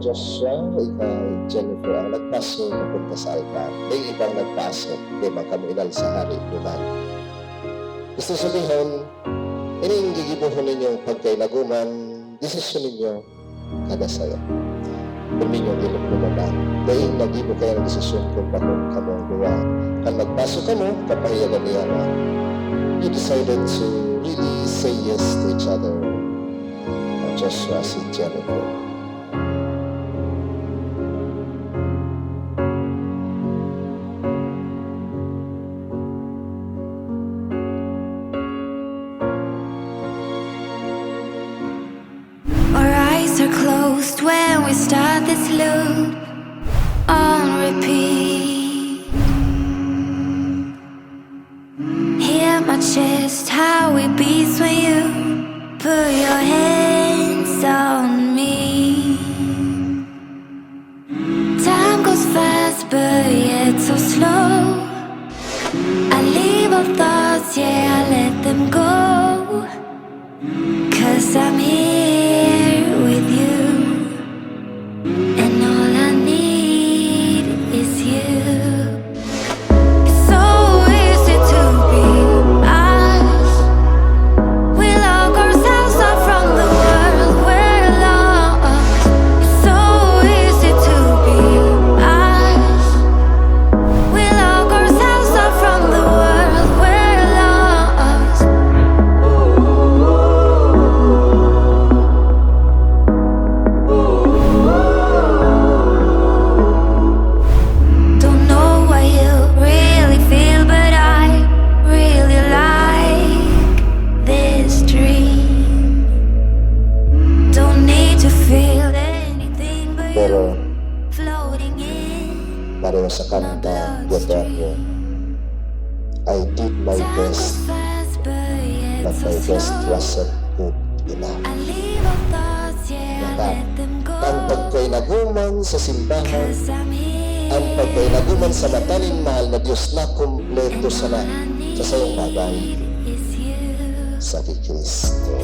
Joshua, ikaw, Jennifer, ang nagpaso napunta sa altar. May ibang nagpaso, di ba kami inal sa hari naman. Gusto sabihin, ining gigibuhon ninyong pagkailaguman, desisyon ninyo kada saya. Kung ninyong ilong lumaba, dahil nagibo kayo ng desisyon kung bakit kamo ang gawa. Kung nagpaso kamo, kapahiyagan niya na you decided to really say yes to each other. Joshua, si Jennifer. Closed when we start this loop on repeat. Hear my chest, how it beats when you put your hands on me. Time goes fast, but yet so slow. I leave all thoughts, yeah, I let them go. 'Cause I'm here with you, and all I need is you. It's so easy to be us. We lock ourselves up from the world we're lost. It's so easy to be us. We lock ourselves up from the world we're lost. Pero pareho sa kanta, Videographer, I did my best, but my best wasn't good enough. Ang pagkainaguman sa simbahan, ang pagkainaguman sa mataling mahal na Diyos na kumpleto sa sayong bagay sa Kristo.